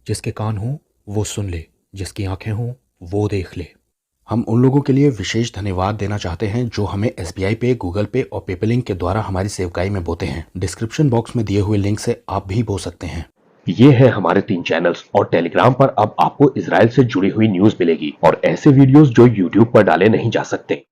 जिसके कान हों वो सुन ले, जिसकी आंखें हों वो देख ले। हम उन लोगों के लिए विशेष धन्यवाद देना चाहते हैं जो हमें SBI पे, गूगल पे और पेपलिंक के द्वारा हमारी सेवकाई में बोते हैं। डिस्क्रिप्शन बॉक्स में दिए हुए लिंक से आप भी बो सकते हैं। ये है हमारे 3 चैनल्स और टेलीग्राम पर अब आपको इजराइल से जुड़ी हुई न्यूज मिलेगी और ऐसे वीडियोस जो यूट्यूब पर डाले नहीं जा सकते।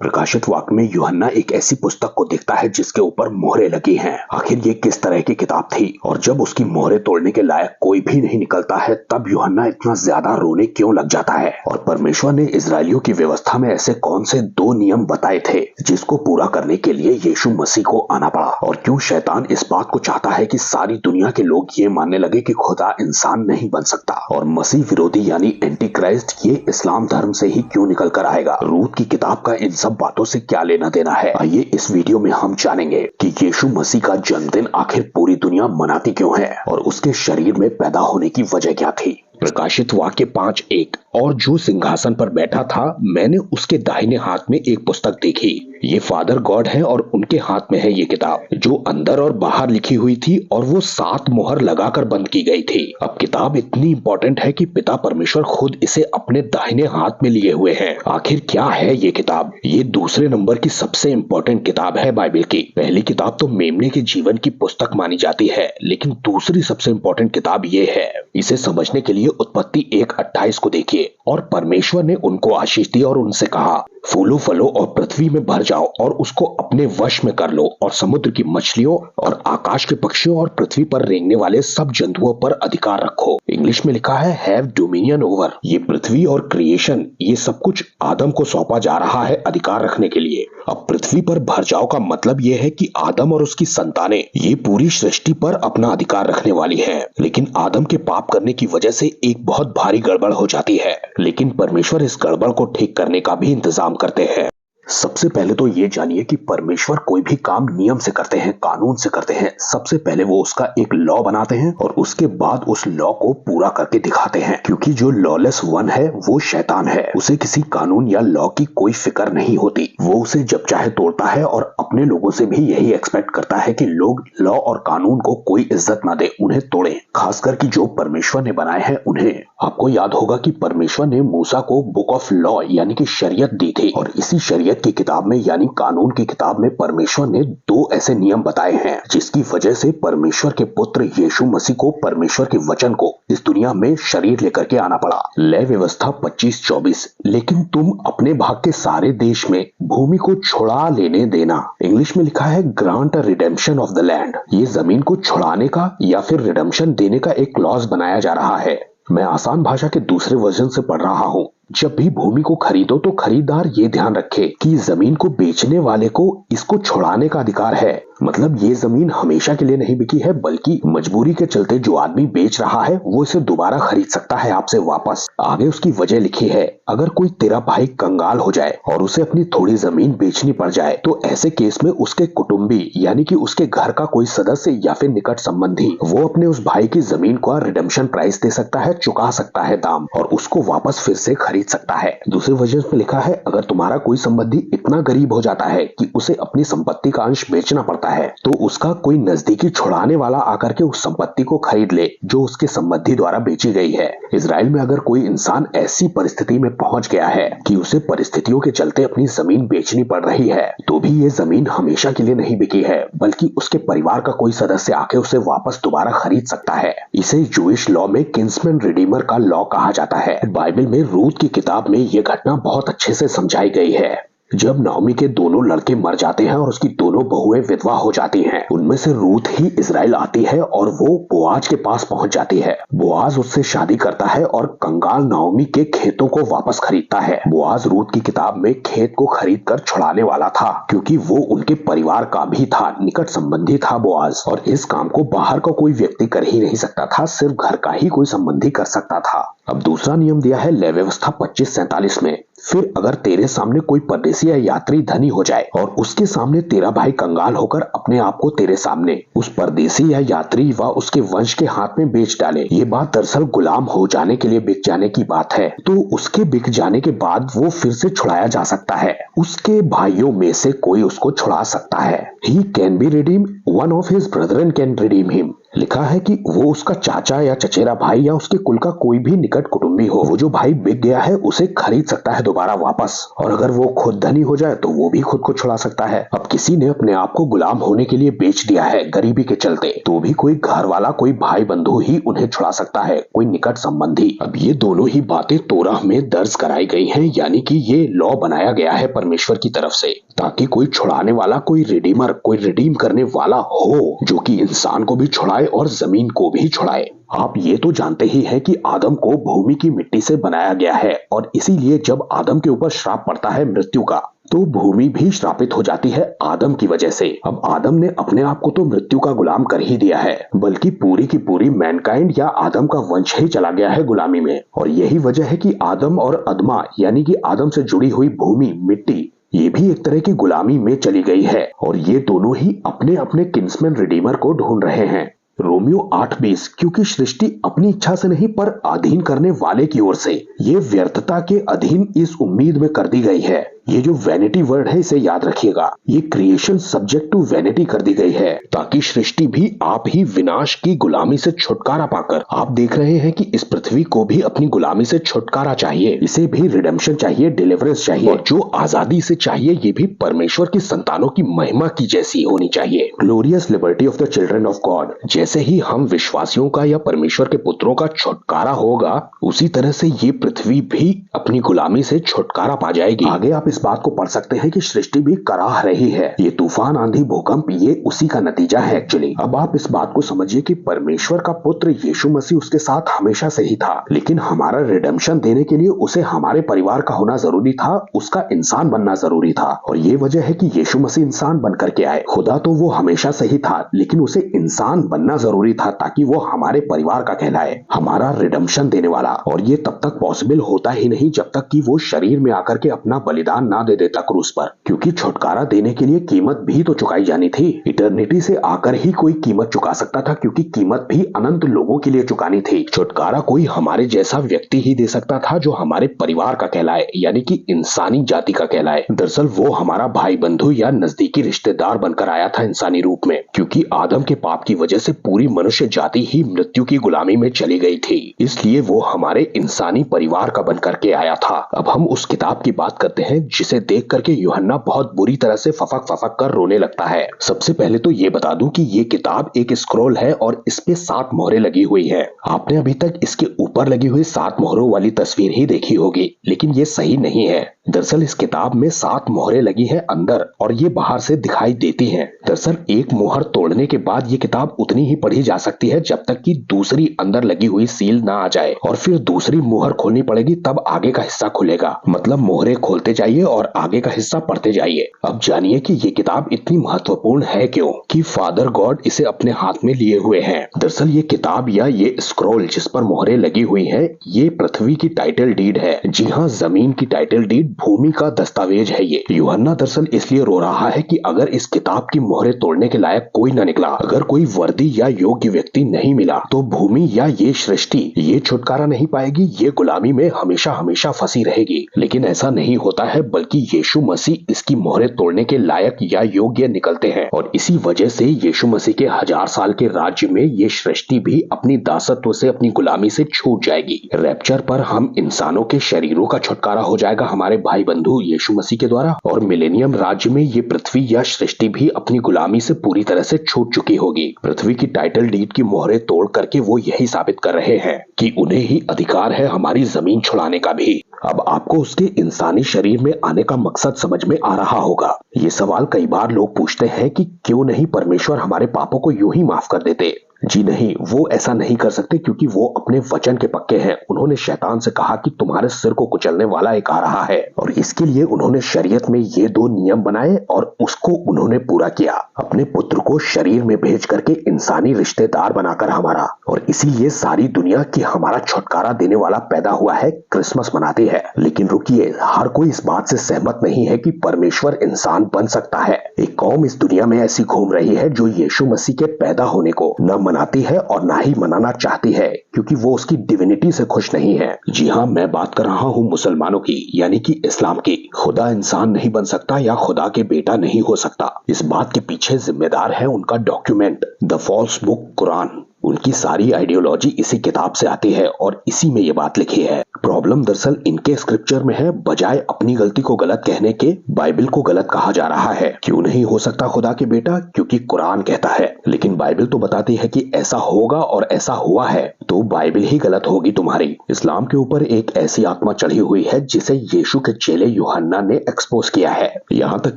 प्रकाशित वाक्य में यूहन्ना एक ऐसी पुस्तक को देखता है जिसके ऊपर मोहरें लगी हैं। आखिर ये किस तरह की किताब थी और जब उसकी मोहरें तोड़ने के लायक कोई भी नहीं निकलता है तब यूहन्ना इतना ज्यादा रोने क्यों लग जाता है? और परमेश्वर ने इजरायलियों की व्यवस्था में ऐसे कौन से 2 नियम बताए थे जिसको पूरा करने के लिए यीशु मसीह को आना पड़ा? और क्यों शैतान इस बात को चाहता है कि सारी दुनिया के लोग ये मानने लगे कि खुदा इंसान नहीं बन सकता और मसीह विरोधी यानी एंटी क्राइस्ट ये इस्लाम धर्म से ही क्यों निकल कर आएगा? रूत की किताब का इन सब बातों से क्या लेना देना है? आइए इस वीडियो में हम जानेंगे कि यीशु मसीह का जन्मदिन आखिर पूरी दुनिया मनाती क्यों है और उसके शरीर में पैदा होने की वजह क्या थी। प्रकाशित वाक्य 5:1 और जो सिंहासन पर बैठा था मैंने उसके दाहिने हाथ में एक पुस्तक देखी। ये फादर गॉड है और उनके हाथ में है ये किताब जो अंदर और बाहर लिखी हुई थी और वो 7 मोहर लगाकर बंद की गई थी। अब किताब इतनी इंपॉर्टेंट है कि पिता परमेश्वर खुद इसे अपने दाहिने हाथ में लिए हुए हैं। आखिर क्या है ये किताब? ये दूसरे नंबर की सबसे इंपॉर्टेंट किताब है बाइबल की। पहली किताब तो मेमने के जीवन की पुस्तक मानी जाती है, लेकिन दूसरी सबसे इंपॉर्टेंट किताब ये है। इसे समझने के लिए उत्पत्ति 1:28 को देखिए। और परमेश्वर ने उनको आशीष दी और उनसे कहा, फूलो फलो और पृथ्वी में भर जाओ और उसको अपने वश में कर लो और समुद्र की मछलियों और आकाश के पक्षियों और पृथ्वी पर रेंगने वाले सब जंतुओं पर अधिकार रखो। इंग्लिश में लिखा है हैव डोमिनियन ओवर। ये पृथ्वी और क्रिएशन ये सब कुछ आदम को सौंपा जा रहा है अधिकार रखने के लिए। अब पृथ्वी पर भर जाओ का मतलब ये है कि आदम और उसकी संतानें ये पूरी सृष्टि पर अपना अधिकार रखने वाली है। लेकिन आदम के पाप करने की वजह से एक बहुत भारी गड़बड़ हो जाती है, लेकिन परमेश्वर इस गड़बड़ को ठीक करने का भी इंतजाम करते हैं। सबसे पहले तो ये जानिए कि परमेश्वर कोई भी काम नियम से करते हैं, कानून से करते हैं। सबसे पहले वो उसका एक लॉ बनाते हैं और उसके बाद उस लॉ को पूरा करके दिखाते हैं, क्योंकि जो लॉलेस वन है वो शैतान है। उसे किसी कानून या लॉ की कोई फिक्र नहीं होती। वो उसे जब चाहे तोड़ता है और अपने लोगों से भी यही एक्सपेक्ट करता है कि लोग लॉ और कानून को कोई इज्जत ना दे, उन्हें तोड़े, खासकर कि जो परमेश्वर ने बनाए हैं उन्हें। आपको याद होगा कि परमेश्वर ने मूसा को बुक ऑफ लॉ यानी कि शरीयत दी थी और इसी शरीयत की किताब में यानी कानून की किताब में परमेश्वर ने 2 ऐसे नियम बताए हैं जिसकी वजह से परमेश्वर के पुत्र यीशु मसीह को परमेश्वर के वचन को इस दुनिया में शरीर लेकर के आना पड़ा। लय व्यवस्था 25:24 लेकिन तुम अपने भाग के सारे देश में भूमि को छुड़ा लेने देना। इंग्लिश में लिखा है grant a redemption of the land. ये जमीन को छुड़ाने का या फिर रिडेम्पशन देने का एक क्लॉज बनाया जा रहा है। मैं आसान भाषा के दूसरे वर्जन से पढ़ रहा हूँ। जब भी भूमि को खरीदो तो खरीदार ये ध्यान रखे कि जमीन को बेचने वाले को इसको छुड़ाने का अधिकार है। मतलब ये जमीन हमेशा के लिए नहीं बिकी है, बल्कि मजबूरी के चलते जो आदमी बेच रहा है वो इसे दोबारा खरीद सकता है आपसे वापस। आगे उसकी वजह लिखी है, अगर कोई तेरा भाई कंगाल हो जाए और उसे अपनी थोड़ी जमीन बेचनी पड़ जाए तो ऐसे केस में उसके कुटुंबी यानी कि उसके घर का कोई सदस्य या फिर निकट संबंधी वो अपने उस भाई की जमीन का रिडेम्पशन प्राइस दे सकता है, चुका सकता है दाम और उसको वापस फिर से खरीद सकता है। दूसरे वर्जन में लिखा है, अगर तुम्हारा कोई संबंधी इतना गरीब हो जाता है कि उसे अपनी संपत्ति का अंश बेचना पड़ता है तो उसका कोई नजदीकी छुड़ाने वाला आकर के उस संपत्ति को खरीद ले जो उसके संबंधी द्वारा बेची गई है। इजराइल में अगर कोई इंसान ऐसी परिस्थिति में पहुंच गया है कि उसे परिस्थितियों के चलते अपनी जमीन बेचनी पड़ रही है तो भी ये जमीन हमेशा के लिए नहीं बिकी है, बल्कि उसके परिवार का कोई सदस्य आके उसे वापस दोबारा खरीद सकता है। इसे जूइश लॉ में किंसमैन रिडीमर का लॉ कहा जाता है। बाइबल में रूत की किताब में ये घटना बहुत अच्छे से समझाई गई है। जब नाओमी के दोनों लड़के मर जाते हैं और उसकी दोनों बहुएं विधवा हो जाती हैं, उनमें से रूथ ही इजराइल आती है और वो बोआज के पास पहुंच जाती है। बोआज उससे शादी करता है और कंगाल नाओमी के खेतों को वापस खरीदता है। बोआज रूथ की किताब में खेत को खरीद कर छुड़ाने वाला था, क्योंकि वो उनके परिवार का भी था, निकट संबंधी था बोआज, और इस काम को बाहर का कोई व्यक्ति कर ही नहीं सकता था, सिर्फ घर का ही कोई संबंधी कर सकता था। अब दूसरा नियम दिया है लय व्यवस्था 25:47 में, फिर अगर तेरे सामने कोई परदेसी या यात्री धनी हो जाए और उसके सामने तेरा भाई कंगाल होकर अपने आप को तेरे सामने उस परदेसी या यात्री व उसके वंश के हाथ में बेच डाले, ये बात दरअसल गुलाम हो जाने के लिए बिक जाने की बात है। तो उसके बिक जाने के बाद वो फिर से छुड़ाया जा सकता है, उसके भाइयों में से कोई उसको छुड़ा सकता है। He can be redeemed, one of his brethren can redeem him। लिखा है कि वो उसका चाचा या चचेरा भाई या उसके कुल का कोई भी निकट कुटुंबी हो, वो जो भाई बिक गया है उसे खरीद सकता है दोबारा वापस, और अगर वो खुद धनी हो जाए तो वो भी खुद को छुड़ा सकता है। अब किसी ने अपने आप को गुलाम होने के लिए बेच दिया है गरीबी के चलते, तो भी कोई घर वाला, कोई भाई बंधु ही उन्हें छुड़ा सकता है, कोई निकट संबंधी। अब ये दोनों ही बातें तोराह में दर्ज कराई गई हैं, यानी कि ये लॉ बनाया गया है परमेश्वर की तरफ से, ताकि कोई छुड़ाने वाला, कोई रिडीमर, कोई रिडीम करने वाला हो जो कि इंसान को भी छुड़ाए और जमीन को भी छुड़ाए। आप ये तो जानते ही हैं कि आदम को भूमि की मिट्टी से बनाया गया है, और इसीलिए जब आदम के ऊपर श्राप पड़ता है मृत्यु का, तो भूमि भी श्रापित हो जाती है आदम की वजह से। अब आदम ने अपने आप को तो मृत्यु का गुलाम कर ही दिया है, बल्कि पूरी की पूरी मैनकाइंड या आदम का वंश ही चला गया है गुलामी में। और यही वजह है कि आदम और अदमा, यानी कि आदम से जुड़ी हुई भूमि, मिट्टी, ये भी एक तरह की गुलामी में चली गई है, और ये दोनों ही अपने अपने किंग्समैन रिडीमर को ढूंढ रहे हैं। रोमियो 8:20, क्योंकि सृष्टि अपनी इच्छा से नहीं पर अधीन करने वाले की ओर से ये व्यर्थता के अधीन इस उम्मीद में कर दी गई है। ये जो वैनिटी वर्ड है इसे याद रखिएगा, ये क्रिएशन सब्जेक्ट टू वैनिटी कर दी गई है, ताकि सृष्टि भी आप ही विनाश की गुलामी से छुटकारा पाकर, आप देख रहे हैं कि इस पृथ्वी को भी अपनी गुलामी से छुटकारा चाहिए, इसे भी रिडेम्पशन चाहिए, डिलीवरेंस चाहिए, और जो आजादी इसे चाहिए ये भी परमेश्वर की संतानों की महिमा की जैसी होनी चाहिए। Glorious liberty of the children of God. जैसे ही हम विश्वासियों का या परमेश्वर के पुत्रों का छुटकारा होगा, उसी तरह से ये पृथ्वी भी अपनी गुलामी से छुटकारा पा जाएगी। आगे आप इस बात को पढ़ सकते हैं कि सृष्टि भी कराह रही है। ये तूफान, आंधी, भूकंप, ये उसी का नतीजा है एक्चुअली। अब आप इस बात को समझिए कि परमेश्वर का पुत्र यीशु मसीह उसके साथ हमेशा से ही था, लेकिन हमारा रिडेम्पशन देने के लिए उसे हमारे परिवार का होना जरूरी था, उसका इंसान बनना जरूरी था। और ये वजह है कि यीशु मसीह इंसान बन करके आए। खुदा तो वो हमेशा से ही था, लेकिन उसे इंसान बनना जरूरी था ताकि वो हमारे परिवार का कहलाए, हमारा रिडेम्पशन देने वाला। और ये तब तक पॉसिबल होता ही नहीं जब तक कि वो शरीर में आकर के अपना बलिदान ना दे देता क्रूस पर, क्योंकि छुटकारा देने के लिए कीमत भी तो चुकाई जानी थी। इटर्निटी से आकर ही कोई कीमत चुका सकता था, क्योंकि कीमत भी अनंत लोगों के लिए चुकानी थी। छुटकारा कोई हमारे जैसा व्यक्ति ही दे सकता था जो हमारे परिवार का कहलाए, यानी कि इंसानी जाति का कहलाए। दरअसल वो हमारा भाई बंधु या नजदीकी रिश्तेदार बनकर आया था इंसानी रूप में, क्योंकि आदम के पाप की वजह से पूरी मनुष्य जाति ही मृत्यु की गुलामी में चली गई थी, इसलिए वो हमारे इंसानी परिवार का बनकर के आया था। अब हम उस किताब की बात करते हैं जिसे देख करके यूहन्ना बहुत बुरी तरह से फफक कर रोने लगता है। सबसे पहले तो ये बता दूं कि ये किताब एक स्क्रॉल है और इस पे 7 मोहरें लगी हुई है। आपने अभी तक इसके ऊपर लगी हुई 7 मोहरों वाली तस्वीर ही देखी होगी, लेकिन ये सही नहीं है। दरअसल इस किताब में 7 मोहरें लगी हैं अंदर, और ये बाहर से दिखाई देती हैं। दरअसल एक मोहर तोड़ने के बाद ये किताब उतनी ही पढ़ी जा सकती है जब तक कि दूसरी अंदर लगी हुई सील ना आ जाए, और फिर दूसरी मोहर खोलनी पड़ेगी, तब आगे का हिस्सा खुलेगा। मतलब मोहरें खोलते जाइए और आगे का हिस्सा पढ़ते जाइए। अब जानिए कि ये किताब इतनी महत्वपूर्ण है क्यों, कि फादर गॉड इसे अपने हाथ में लिए हुए हैं। दरअसल ये किताब या ये स्क्रॉल जिस पर मोहरें लगी हुई हैं, ये पृथ्वी की टाइटल डीड है। जी हाँ, जमीन की टाइटल डीड, भूमि का दस्तावेज है ये। यूहन्ना दरअसल इसलिए रो रहा है कि अगर इस किताब की मोहरें तोड़ने के लायक कोई न निकला, अगर कोई वर्दी या योग्य व्यक्ति नहीं मिला, तो भूमि या ये सृष्टि ये छुटकारा नहीं पाएगी, ये गुलामी में हमेशा हमेशा फंसी रहेगी। लेकिन ऐसा नहीं होता है, बल्कि यीशु मसीह इसकी मोहरें तोड़ने के लायक या योग्य निकलते हैं, और इसी वजह से यीशु मसीह के 1000 साल के राज्य में ये सृष्टि भी अपनी दासत्व से, अपनी गुलामी से छूट जाएगी। रैप्चर पर हम इंसानों के शरीरों का छुटकारा हो जाएगा हमारे भाई बंधु यीशु मसीह के द्वारा, और मिलेनियम राज्य में ये पृथ्वी या सृष्टि भी अपनी गुलामी से पूरी तरह से छूट चुकी होगी। पृथ्वी की टाइटल डीड की मोहरें तोड़ करके वो यही साबित कर रहे हैं कि उन्हें ही अधिकार है हमारी जमीन छुड़ाने का भी। अब आपको उसके इंसानी शरीर में आने का मकसद समझ में आ रहा होगा। ये सवाल कई बार लोग पूछते हैं कि क्यों नहीं परमेश्वर हमारे पापों को यूं ही माफ कर देते। जी नहीं, वो ऐसा नहीं कर सकते, क्योंकि वो अपने वचन के पक्के हैं। उन्होंने शैतान से कहा कि तुम्हारे सिर को कुचलने वाला एक आ रहा है, और इसके लिए उन्होंने शरीयत में ये 2 नियम बनाए और उसको उन्होंने पूरा किया, अपने पुत्र को शरीर में भेज करके इंसानी रिश्तेदार बनाकर हमारा। और इसीलिए सारी दुनिया की हमारा छुटकारा देने वाला पैदा हुआ है, क्रिसमस मनाती है। लेकिन रुकिए, हर कोई इस बात से सहमत नहीं है कि परमेश्वर इंसान बन सकता है। एक कौम इस दुनिया में ऐसी घूम रही है जो यीशु मसीह के पैदा होने को न मनाती है और ना ही मनाना चाहती है, क्योंकि वो उसकी डिविनिटी से खुश नहीं है। जी हाँ, मैं बात कर रहा हूँ मुसलमानों की, यानी कि इस्लाम की। खुदा इंसान नहीं बन सकता या खुदा के बेटा नहीं हो सकता, इस बात के पीछे जिम्मेदार है उनका document, the false book Quran. उनकी सारी आइडियोलॉजी इसी किताब से आती है और इसी में ये बात लिखी है। प्रॉब्लम दरअसल इनके स्क्रिप्चर में है, बजाय अपनी गलती को गलत कहने के बाइबल को गलत कहा जा रहा है। क्यों नहीं हो सकता खुदा के बेटा? क्योंकि कुरान कहता है, लेकिन बाइबल तो बताती है कि ऐसा होगा और ऐसा हुआ है, तो बाइबल ही गलत होगी तुम्हारी। इस्लाम के ऊपर एक ऐसी आत्मा चढ़ी हुई है जिसे यीशु के चेले यूहन्ना ने एक्सपोज किया है। यहाँ तक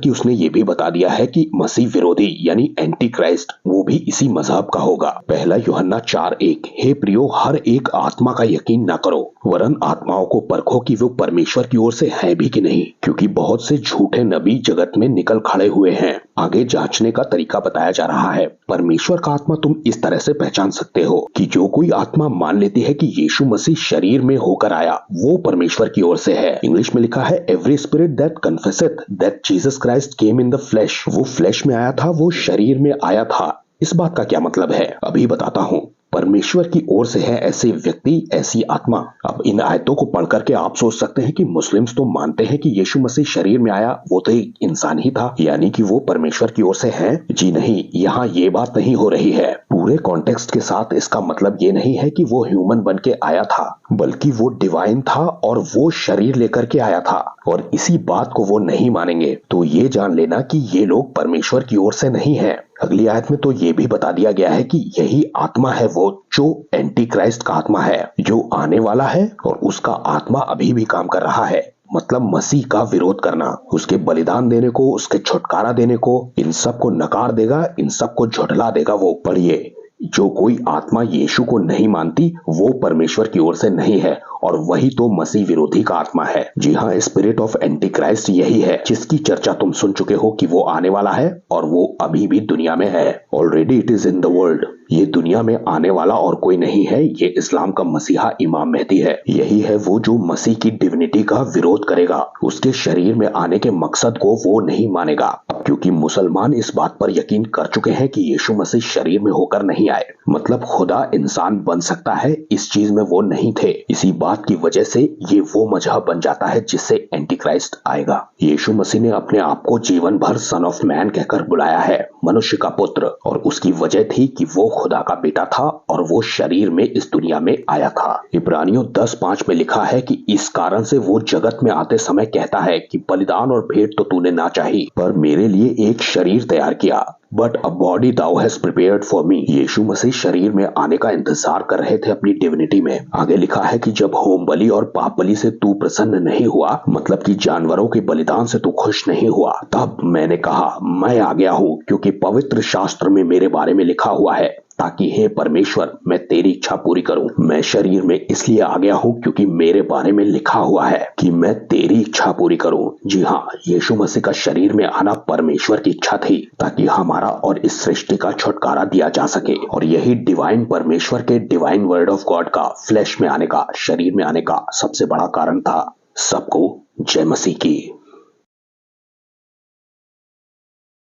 कि उसने ये भी बता दिया है कि मसीह विरोधी यानी एंटी क्राइस्ट वो भी इसी मजहब का होगा। पहला यूहन्ना 4:1, हे प्रियो, हर एक आत्मा का यकीन न करो, वरन आत्माओं को परखो कि वो परमेश्वर की ओर से है भी कि नहीं, क्योंकि बहुत से झूठे नबी जगत में निकल खड़े हुए हैं। आगे जांचने का तरीका बताया जा रहा है। परमेश्वर का आत्मा तुम इस तरह से पहचान सकते हो कि जो कोई आत्मा मान लेती है कि यीशु मसीह शरीर में होकर आया, वो परमेश्वर की ओर से है। इंग्लिश में लिखा है, every spirit that confesseth that Jesus Christ came in the flesh. वो फ्लैश में आया था, वो शरीर में आया था। इस बात का क्या मतलब है, अभी बताता हूँ। परमेश्वर की ओर से है ऐसे व्यक्ति, ऐसी आत्मा। अब इन आयतों को पढ़ करके आप सोच सकते हैं कि मुस्लिम्स तो मानते हैं कि यीशु मसीह शरीर में आया, वो तो एक इंसान ही था, यानी कि वो परमेश्वर की ओर से है। जी नहीं, यहाँ ये बात नहीं हो रही है। पूरे कॉन्टेक्स्ट के साथ इसका मतलब ये नहीं है कि वो ह्यूमन बन के आया था, बल्कि वो डिवाइन था और वो शरीर लेकर के आया था, और इसी बात को वो नहीं मानेंगे। तो ये जान लेना कि ये लोग परमेश्वर की ओर से नहीं है। अगली आयत में तो ये भी बता दिया गया है कि यही आत्मा है वो जो एंटी क्राइस्ट का आत्मा है, जो आने वाला है, और उसका आत्मा अभी भी काम कर रहा है। मतलब मसीह का विरोध करना, उसके बलिदान देने को, उसके छुटकारा देने को, इन सब को नकार देगा, इन सब को झुठला देगा वो। पढ़िए, जो कोई आत्मा यीशु को नहीं मानती वो परमेश्वर की ओर से नहीं है, और वही तो मसीह विरोधी का आत्मा है। जी हाँ, स्पिरिट ऑफ एंटी क्राइस्ट यही है जिसकी चर्चा तुम सुन चुके हो कि वो आने वाला है और वो अभी भी दुनिया में है। Already it is in the world. ये दुनिया में आने वाला और कोई नहीं है, ये इस्लाम का मसीहा इमाम मेहदी है। यही है वो जो मसीह की डिविनिटी का विरोध करेगा, उसके शरीर में आने के मकसद को वो नहीं मानेगा। अब क्योंकि मुसलमान इस बात पर यकीन कर चुके हैं कि यीशु मसीह शरीर में होकर नहीं आए, मतलब खुदा इंसान बन सकता है, इस चीज में वो नहीं थे। इसी बात की वजह से ये वो मजहब बन जाता है जिससे एंटी क्राइस्ट आएगा। यीशु मसीह ने अपने आप को जीवन भर सन ऑफ मैन कहकर बुलाया है, मनुष्य का पुत्र, और उसकी वजह थी कि वो खुदा का बेटा था और वो शरीर में इस दुनिया में आया था। इब्रानियों 10:5 में लिखा है कि इस कारण से वो जगत में आते समय कहता है कि बलिदान और भेंट तो तूने ना चाही, पर मेरे लिए एक शरीर तैयार किया। But a body thou has prepared for me. Yeshu Masih शरीर में आने का इंतजार कर रहे थे अपनी डिविनिटी में। आगे लिखा है कि जब होम बलि और पाप बलि से तू प्रसन्न नहीं हुआ, मतलब कि जानवरों के बलिदान से तू खुश नहीं हुआ, तब मैंने कहा मैं आ गया हूँ, क्योंकि पवित्र शास्त्र में मेरे बारे में लिखा हुआ है, ताकि हे परमेश्वर मैं तेरी इच्छा पूरी करूं। मैं शरीर में इसलिए आ गया हूं क्योंकि मेरे बारे में लिखा हुआ है कि मैं तेरी इच्छा पूरी करूं। जी हाँ, यीशु मसीह का शरीर में आना परमेश्वर की इच्छा थी, ताकि हमारा और इस सृष्टि का छुटकारा दिया जा सके। और यही डिवाइन परमेश्वर के डिवाइन वर्ड ऑफ गॉड का फ्लैश में आने का, शरीर में आने का सबसे बड़ा कारण था। सबको जय मसीह की।